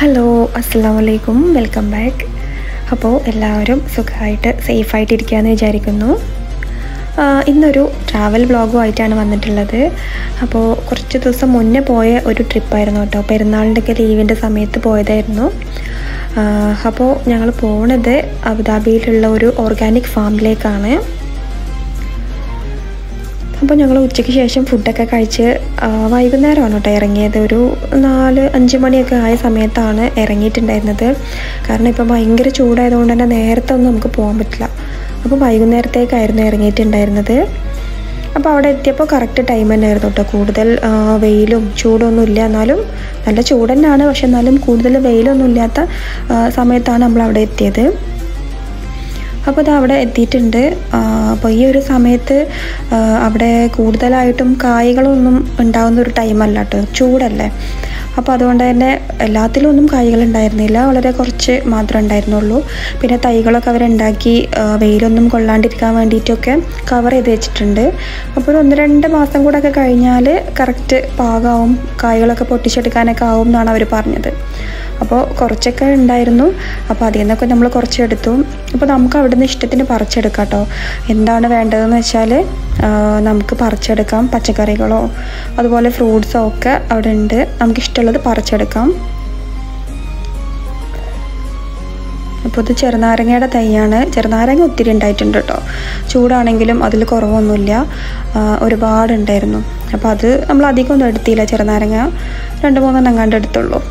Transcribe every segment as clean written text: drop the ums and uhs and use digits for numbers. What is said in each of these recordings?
Hello, അസ്സലാമലൈക്കും, welcome back. അപ്പോൾ എല്ലാവരും സുഖമായിട്ട് സേഫായിട്ടിരിക്കുകയെന്ന് വിചാരിക്കുന്നു. ഇന്നൊരു ട്രാവൽ വ്ളോഗുമായിട്ടാണ് വന്നിട്ടുള്ളത്. അപ്പോൾ കുറച്ച് ദിവസം മുന്നേ പോയ ഒരു ട്രിപ്പായിരുന്നു കേട്ടോ. പെരുന്നാളിൻ്റെയൊക്കെ ലീവിൻ്റെ സമയത്ത് പോയതായിരുന്നു. അപ്പോൾ ഞങ്ങൾ പോണത് അബുദാബിയിലുള്ള ഒരു ഓർഗാനിക് ഫാമിലേക്കാണ്. അപ്പോൾ ഞങ്ങൾ ഉച്ചയ്ക്ക് ശേഷം ഫുഡൊക്കെ കഴിച്ച് വൈകുന്നേരമാണ് കേട്ടോ ഇറങ്ങിയത്. ഒരു 4-5 മണിയൊക്കെ ആയ സമയത്താണ് ഇറങ്ങിയിട്ടുണ്ടായിരുന്നത്. കാരണം ഇപ്പോൾ ഭയങ്കര ചൂടായതുകൊണ്ട് തന്നെ നേരത്തെ ഒന്നും നമുക്ക് പോകാൻ പറ്റില്ല. അപ്പോൾ വൈകുന്നേരത്തേക്കായിരുന്നു ഇറങ്ങിയിട്ടുണ്ടായിരുന്നത്. അപ്പോൾ അവിടെ എത്തിയപ്പോൾ കറക്റ്റ് ടൈം തന്നെയായിരുന്നു കേട്ടോ. കൂടുതൽ വെയിലും ചൂടൊന്നും ഇല്ല, എന്നാലും നല്ല ചൂട് തന്നെയാണ്. പക്ഷെ എന്നാലും കൂടുതൽ വെയിലൊന്നും ഇല്ലാത്ത സമയത്താണ് നമ്മൾ അവിടെ എത്തിയത്. അപ്പോൾ അത് അവിടെ എത്തിയിട്ടുണ്ട്. അപ്പോൾ ഈ ഒരു സമയത്ത് അവിടെ കൂടുതലായിട്ടും കായ്കളൊന്നും ഉണ്ടാകുന്ന ഒരു ടൈമല്ല കേട്ടോ, ചൂടല്ലേ. അപ്പോൾ അതുകൊണ്ട് തന്നെ എല്ലാത്തിലും ഒന്നും കായ്കൾ ഉണ്ടായിരുന്നില്ല, വളരെ കുറച്ച് മാത്രമേ ഉണ്ടായിരുന്നുള്ളൂ. പിന്നെ തൈകളൊക്കെ അവരുണ്ടാക്കി വെയിലൊന്നും കൊള്ളാണ്ടിരിക്കാൻ വേണ്ടിയിട്ടൊക്കെ കവർ ചെയ്ത് വെച്ചിട്ടുണ്ട്. അപ്പോൾ ഒരു 1-2 മാസം കൂടെ ഒക്കെ കഴിഞ്ഞാൽ കറക്റ്റ് പാകമാവും, കായ്കളൊക്കെ പൊട്ടിച്ചെടുക്കാനൊക്കെ ആവും എന്നാണ് അവർ പറഞ്ഞത്. അപ്പോൾ കുറച്ചൊക്കെ ഉണ്ടായിരുന്നു. അപ്പോൾ അതിൽ നിന്നൊക്കെ നമ്മൾ കുറച്ചെടുത്തു. അപ്പോൾ നമുക്ക് അവിടെ നിന്ന് ഇഷ്ടത്തിന് പറിച്ചെടുക്കാം കേട്ടോ. എന്താണ് വേണ്ടതെന്ന് വെച്ചാൽ നമുക്ക് പറിച്ചെടുക്കാം. പച്ചക്കറികളോ അതുപോലെ ഫ്രൂട്ട്സോ ഒക്കെ അവിടെ ഉണ്ട്, നമുക്കിഷ്ടമുള്ളത് പറിച്ചെടുക്കാം. അപ്പോൾ ഇത് ചെറുനാരങ്ങയുടെ തൈയാണ്. ചെറുനാരങ്ങ ഒത്തിരി ഉണ്ടായിട്ടുണ്ട് കേട്ടോ. ചൂടാണെങ്കിലും അതിൽ കുറവൊന്നുമില്ല, ഒരുപാടുണ്ടായിരുന്നു. അപ്പോൾ അത് നമ്മൾ അധികം ഒന്നും എടുത്തില്ല. ചെറുനാരങ്ങ 2-3 എങ്ങാണ്ട് എടുത്തുള്ളൂ.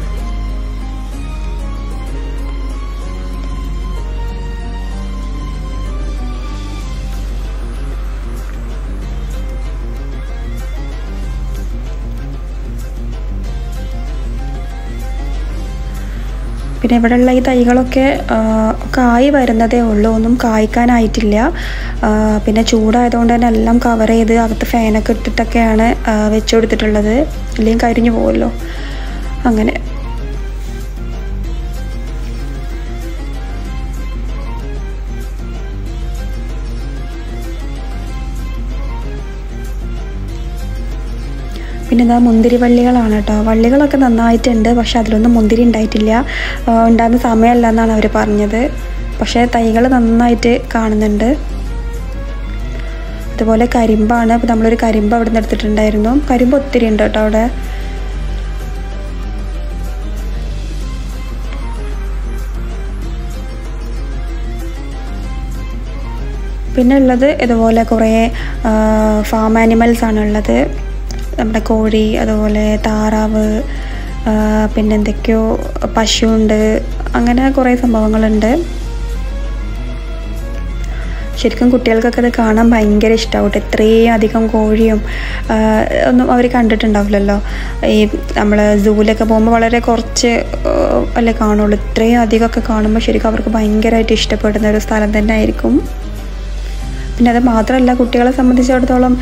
പിന്നെ ഇവിടെയുള്ള ഈ തൈകളൊക്കെ കായ് വരുന്നതേ ഉള്ളൂ, ഒന്നും കായ്ക്കാനായിട്ടില്ല. പിന്നെ ചൂടായതുകൊണ്ട് തന്നെ എല്ലാം കവർ ചെയ്ത് അകത്ത് ഫാനൊക്കെ ഇട്ടിട്ടൊക്കെയാണ് വെച്ചു കൊടുത്തിട്ടുള്ളത്, ഇല്ലെങ്കിൽ കരിഞ്ഞു പോകുമല്ലോ. അങ്ങനെ പിന്നെ ഇതാ മുന്തിരി വള്ളികളാണ് കേട്ടോ. വള്ളികളൊക്കെ നന്നായിട്ടുണ്ട്, പക്ഷെ അതിലൊന്നും മുന്തിരി ഉണ്ടായിട്ടില്ല. ഉണ്ടാകുന്ന സമയമല്ല എന്നാണ് അവർ പറഞ്ഞത്. പക്ഷേ തൈകൾ നന്നായിട്ട് കാണുന്നുണ്ട്. അതുപോലെ കരിമ്പാണ്. അപ്പോൾ നമ്മളൊരു കരിമ്പ് അവിടെ നിന്ന് എടുത്തിട്ടുണ്ടായിരുന്നു. കരിമ്പ് ഒത്തിരി ഉണ്ട് കേട്ടോ അവിടെ. പിന്നെ ഉള്ളത് ഇതുപോലെ കുറേ ഫാം ആനിമൽസ് ആണുള്ളത്. നമ്മുടെ കോഴി, അതുപോലെ താറാവ്, പിന്നെ എന്തൊക്കെയോ പശുവുണ്ട്, അങ്ങനെ കുറേ സംഭവങ്ങളുണ്ട്. ശരിക്കും കുട്ടികൾക്കൊക്കെ അത് കാണാൻ ഭയങ്കര ഇഷ്ടമാവട്ടെ. ഇത്രയും അധികം കോഴിയും ഒന്നും അവർ കണ്ടിട്ടുണ്ടാവില്ലല്ലോ. ഈ നമ്മൾ സൂവിലൊക്കെ പോകുമ്പോൾ വളരെ കുറച്ച് അല്ലേ കാണുള്ളൂ. ഇത്രയും അധികമൊക്കെ കാണുമ്പോൾ ശരിക്കും അവർക്ക് ഭയങ്കരമായിട്ട് ഇഷ്ടപ്പെടുന്ന ഒരു സ്ഥലം തന്നെ ആയിരിക്കും. പിന്നെ അത് മാത്രമല്ല, കുട്ടികളെ സംബന്ധിച്ചിടത്തോളം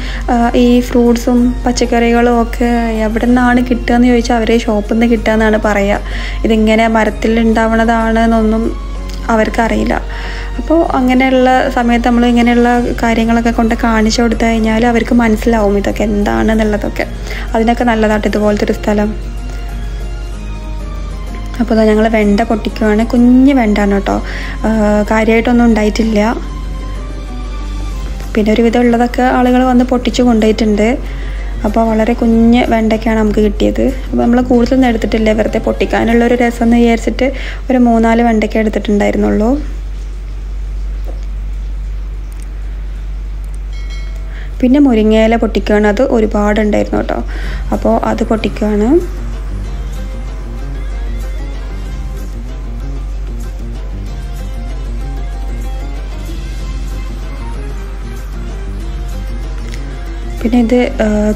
ഈ ഫ്രൂട്ട്സും പച്ചക്കറികളും ഒക്കെ എവിടെ നിന്നാണ് കിട്ടുകയെന്ന് ചോദിച്ചാൽ അവർ ഷോപ്പിൽ നിന്ന് കിട്ടുക എന്നാണ് പറയുക. ഇതിങ്ങനെ മരത്തിൽ ഉണ്ടാവണതാണെന്നൊന്നും അവർക്കറിയില്ല. അപ്പോൾ അങ്ങനെയുള്ള സമയത്ത് നമ്മൾ ഇങ്ങനെയുള്ള കാര്യങ്ങളൊക്കെ കൊണ്ട് കാണിച്ചു കൊടുത്തു കഴിഞ്ഞാൽ അവർക്ക് മനസ്സിലാവും ഇതൊക്കെ എന്താണെന്നുള്ളതൊക്കെ. അതിനൊക്കെ നല്ലതായിട്ട് ഇതുപോലത്തെ ഒരു സ്ഥലം. അപ്പോൾ ഞങ്ങൾ വെണ്ട പൊട്ടിക്കുകയാണ്. കുഞ്ഞ് വെണ്ടാണ് കേട്ടോ, കാര്യമായിട്ടൊന്നും ഉണ്ടായിട്ടില്ല. പിന്നെ ഒരുവിധം ഉള്ളതൊക്കെ ആളുകൾ വന്ന് പൊട്ടിച്ച് കൊണ്ടുപോയിട്ടുണ്ട്. അപ്പോൾ വളരെ കുഞ്ഞ് വെണ്ടയ്ക്കാണ് നമുക്ക് കിട്ടിയത്. അപ്പോൾ നമ്മൾ കൂടുതലൊന്നും എടുത്തിട്ടില്ല, വെറുതെ പൊട്ടിക്കാനുള്ളൊരു രസം എന്ന് വിചാരിച്ചിട്ട് ഒരു 3-4 വെണ്ടയ്ക്ക എടുത്തിട്ടുണ്ടായിരുന്നുള്ളൂ. പിന്നെ മുരിങ്ങയില പൊട്ടിക്കുകയാണ്. അത് ഒരുപാടുണ്ടായിരുന്നു കേട്ടോ. അപ്പോൾ അത് പൊട്ടിക്കുകയാണ്. പിന്നെ ഇത്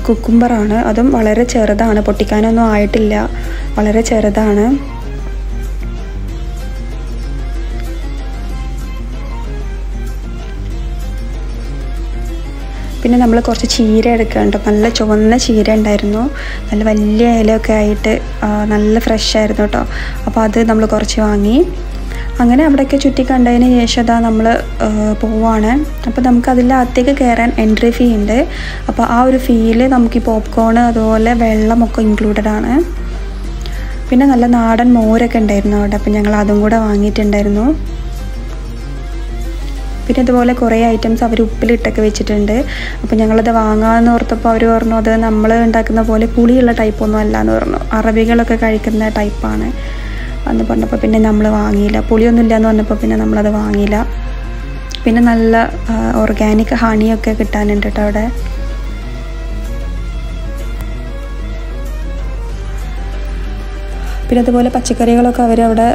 കുക്കുംബറാണ്. അതും വളരെ ചെറുതാണ്, പൊട്ടിക്കാനൊന്നും ആയിട്ടില്ല, വളരെ ചെറുതാണ്. പിന്നെ നമ്മൾ കുറച്ച് ചീര എടുക്കുന്നുണ്ട്. നല്ല ചുവന്ന ചീര ഉണ്ടായിരുന്നു, നല്ല വലിയ ഇലയൊക്കെ ആയിട്ട് നല്ല ഫ്രഷ് ആയിരുന്നു കേട്ടോ. അപ്പോൾ അത് നമ്മൾ കുറച്ച് വാങ്ങി. അങ്ങനെ അവിടെയൊക്കെ ചുറ്റി കണ്ടതിന് ശേഷം അതാ നമ്മൾ പോവാണ്. അപ്പോൾ നമുക്ക് അതിൻ്റെ അകത്തേക്ക് കയറാൻ എൻട്രി ഫീ ഉണ്ട്. അപ്പോൾ ആ ഒരു ഫീയിൽ നമുക്ക് ഈ പോപ്കോൺ അതുപോലെ വെള്ളമൊക്കെ ഇൻക്ലൂഡഡ് ആണ്. പിന്നെ നല്ല നാടൻ മോരൊക്കെ ഉണ്ടായിരുന്നു അവിടെ. അപ്പം ഞങ്ങൾ അതും കൂടെ വാങ്ങിയിട്ടുണ്ടായിരുന്നു. പിന്നെ ഇതുപോലെ കുറേ ഐറ്റംസ് അവർ ഉപ്പിലിട്ടൊക്കെ വെച്ചിട്ടുണ്ട്. അപ്പോൾ ഞങ്ങളത് വാങ്ങാമെന്ന് ഓർത്തപ്പോൾ അവർ പറഞ്ഞു അത് നമ്മൾ ഉണ്ടാക്കുന്ന പോലെ പുളിയുള്ള ടൈപ്പൊന്നും അല്ല എന്ന് പറഞ്ഞു. അറബികളൊക്കെ കഴിക്കുന്ന ടൈപ്പാണ് എന്ന് പറഞ്ഞപ്പോൾ പിന്നെ നമ്മൾ വാങ്ങിയില്ല. പുളിയൊന്നും ഇല്ല എന്ന് പറഞ്ഞപ്പോൾ പിന്നെ നമ്മളത് വാങ്ങിയില്ല. പിന്നെ നല്ല ഓർഗാനിക് ഹണിയൊക്കെ കിട്ടാനുണ്ട് കേട്ടോ അവിടെ. പിന്നെ അതുപോലെ പച്ചക്കറികളൊക്കെ അവരവിടെ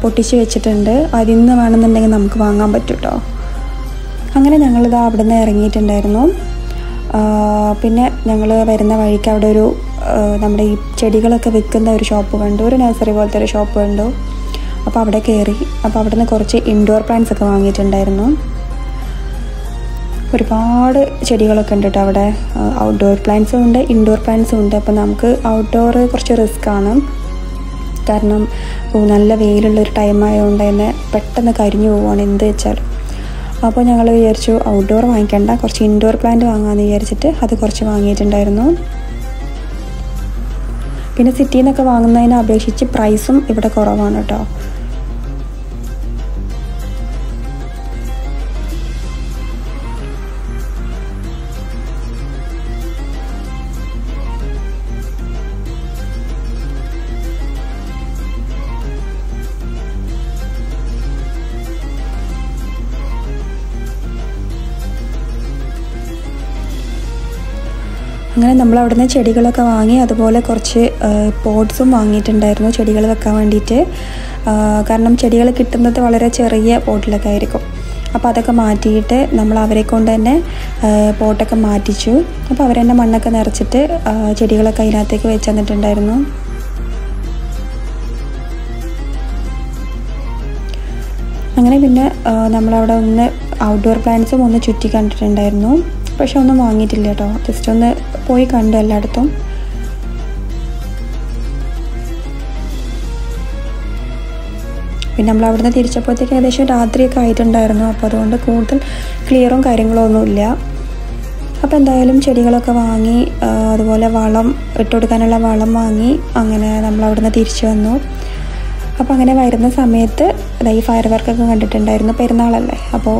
പൊട്ടിച്ച് വെച്ചിട്ടുണ്ട്. അതിൽ നിന്ന് വേണമെന്നുണ്ടെങ്കിൽ നമുക്ക് വാങ്ങാൻ പറ്റും കേട്ടോ. അങ്ങനെ ഞങ്ങളിത് അവിടെ നിന്ന് ഇറങ്ങിയിട്ടുണ്ടായിരുന്നു. പിന്നെ ഞങ്ങൾ വരുന്ന വഴിക്ക് അവിടെ ഒരു നമ്മുടെ ഈ ചെടികളൊക്കെ വിൽക്കുന്ന ഒരു ഷോപ്പ് കണ്ടു. ഒരു നഴ്സറി പോലത്തെ ഒരു ഷോപ്പ് കണ്ടു. അപ്പോൾ അവിടെ കയറി. അപ്പോൾ അവിടെ നിന്ന് കുറച്ച് ഇൻഡോർ പ്ലാന്റ്സ് ഒക്കെ വാങ്ങിയിട്ടുണ്ടായിരുന്നു. ഒരുപാട് ചെടികളൊക്കെ ഉണ്ട് കേട്ടോ അവിടെ. ഔട്ട്ഡോർ പ്ലാന്റ്സും ഉണ്ട്, ഇൻഡോർ പ്ലാന്റ്സും ഉണ്ട്. അപ്പോൾ നമുക്ക് ഔട്ട്ഡോർ കുറച്ച് റിസ്ക് ആണ്. കാരണം നല്ല വെയിലുള്ളൊരു ടൈം ആയതുകൊണ്ട് തന്നെ പെട്ടെന്ന് കരിഞ്ഞു പോവുകയാണ് എന്ത് വെച്ചാലും. അപ്പോൾ ഞങ്ങൾ വിചാരിച്ചു ഔട്ട്ഡോർ വാങ്ങിക്കേണ്ട, കുറച്ച് ഇൻഡോർ പ്ലാന്റ് വാങ്ങാമെന്ന് വിചാരിച്ചിട്ട് അത് കുറച്ച് വാങ്ങിയിട്ടുണ്ടായിരുന്നു. പിന്നെ സിറ്റിയിൽ നിന്നൊക്കെ വാങ്ങുന്നതിനെ അപേക്ഷിച്ച് പ്രൈസും ഇവിടെ കുറവാണ് കേട്ടോ. അങ്ങനെ നമ്മൾ അവിടുന്ന് ചെടികളൊക്കെ വാങ്ങി. അതുപോലെ കുറച്ച് പോട്ട്സും വാങ്ങിയിട്ടുണ്ടായിരുന്നു ചെടികൾ വെക്കാൻ വേണ്ടിയിട്ട്. കാരണം ചെടികൾ കിട്ടുന്നത് വളരെ ചെറിയ പോട്ടിലൊക്കെ ആയിരിക്കും. അപ്പോൾ അതൊക്കെ മാറ്റിയിട്ട് നമ്മൾ അവരെ കൊണ്ട് തന്നെ പോട്ടൊക്കെ മാറ്റിച്ചു. അപ്പോൾ അവരെന്നെ മണ്ണൊക്കെ നിറച്ചിട്ട് ചെടികളൊക്കെ അതിനകത്തേക്ക് വെച്ച് തന്നിട്ടുണ്ടായിരുന്നു. അങ്ങനെ പിന്നെ നമ്മളവിടെ ഒന്ന് ഔട്ട്ഡോർ പ്ലാന്റ്സും ഒന്ന് ചുറ്റി കണ്ടിട്ടുണ്ടായിരുന്നു. പക്ഷെ ഒന്നും വാങ്ങിയിട്ടില്ല കേട്ടോ. ജസ്റ്റ് ഒന്ന് പോയി കണ്ടു എല്ലായിടത്തും. പിന്നെ നമ്മൾ അവിടുന്ന് തിരിച്ചപ്പോഴത്തേക്ക് ഏകദേശം രാത്രിയൊക്കെ ആയിട്ടുണ്ടായിരുന്നു. അപ്പോൾ അതുകൊണ്ട് കൂടുതൽ ക്ലിയറും കാര്യങ്ങളും ഒന്നുമില്ല. അപ്പോൾ എന്തായാലും ചെടികളൊക്കെ വാങ്ങി, അതുപോലെ വളം ഇട്ട് കൊടുക്കാനുള്ള വളം വാങ്ങി. അങ്ങനെ നമ്മൾ അവിടുന്ന് തിരിച്ചു വന്നു. അപ്പോൾ അങ്ങനെ വരുന്ന സമയത്ത് ഈ ഫയർ വർക്കൊക്കെ കണ്ടിട്ടുണ്ടായിരുന്നു. പെരുന്നാളല്ലേ, അപ്പോൾ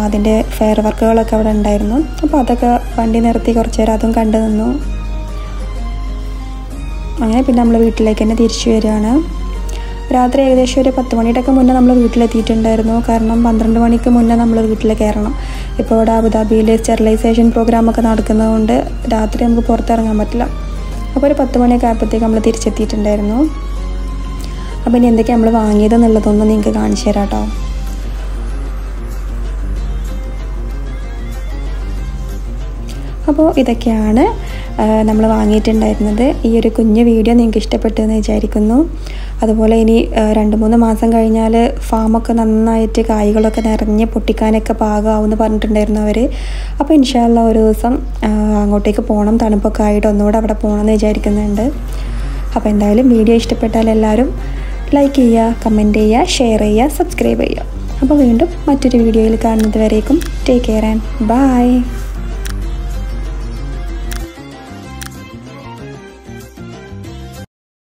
അതിൻ്റെ ഫയർ വർക്കുകളൊക്കെ അവിടെ ഉണ്ടായിരുന്നു. അപ്പോൾ അതൊക്കെ വണ്ടി നിർത്തി കുറച്ച് നേരം അതും കണ്ടു നിന്നു. അങ്ങനെ പിന്നെ നമ്മൾ വീട്ടിലേക്ക് തന്നെ തിരിച്ചു വരികയാണ്. രാത്രി ഏകദേശം ഒരു 10 മണിയുടെയൊക്കെ മുന്നേ നമ്മൾ വീട്ടിലെത്തിയിട്ടുണ്ടായിരുന്നു. കാരണം 12 മണിക്ക് മുന്നേ നമ്മൾ വീട്ടിൽ കയറണം. ഇപ്പോൾ ഇവിടെ അബുദാബിയിൽ സ്റ്റെറിലൈസേഷൻ പ്രോഗ്രാമൊക്കെ നടക്കുന്നതുകൊണ്ട് രാത്രി നമുക്ക് പുറത്തിറങ്ങാൻ പറ്റില്ല. അപ്പോൾ ഒരു 10 മണിയൊക്കെ ആയപ്പോഴത്തേക്ക് നമ്മൾ തിരിച്ചെത്തിയിട്ടുണ്ടായിരുന്നു. അപ്പോൾ ഇനി എന്തൊക്കെയാണ് നമ്മൾ വാങ്ങിയതെന്നുള്ളതൊന്നും നിങ്ങൾക്ക് കാണിച്ചു തരാം കേട്ടോ. അപ്പോൾ ഇതൊക്കെയാണ് നമ്മൾ വാങ്ങിയിട്ടുണ്ടായിരുന്നത്. ഈ ഒരു കുഞ്ഞു വീഡിയോ നിങ്ങൾക്ക് ഇഷ്ടപ്പെട്ടെന്ന് വിചാരിക്കുന്നു. അതുപോലെ ഇനി 2-3 മാസം കഴിഞ്ഞാൽ ഫാമൊക്കെ നന്നായിട്ട് കായ്കളൊക്കെ നിറഞ്ഞ് പൊട്ടിക്കാനൊക്കെ പാകമാവുമെന്ന് പറഞ്ഞിട്ടുണ്ടായിരുന്നു അവർ. അപ്പോൾ ഇൻഷാ അല്ലാ ഒരു ദിവസം അങ്ങോട്ടേക്ക് പോകണം. തണുപ്പൊക്കെ ആയിട്ട് ഒന്നുകൂടെ അവിടെ പോകണമെന്ന് വിചാരിക്കുന്നുണ്ട്. അപ്പോൾ എന്തായാലും വീഡിയോ ഇഷ്ടപ്പെട്ടാൽ എല്ലാവരും ലൈക്ക് ചെയ്യുക, കമൻറ്റ് ചെയ്യുക, ഷെയർ ചെയ്യുക, സബ്സ്ക്രൈബ് ചെയ്യുക. അപ്പോൾ വീണ്ടും മറ്റൊരു വീഡിയോയിൽ കാണുന്നത് വരേക്കും ടേക്ക് കെയർ ആൻഡ് ബൈ.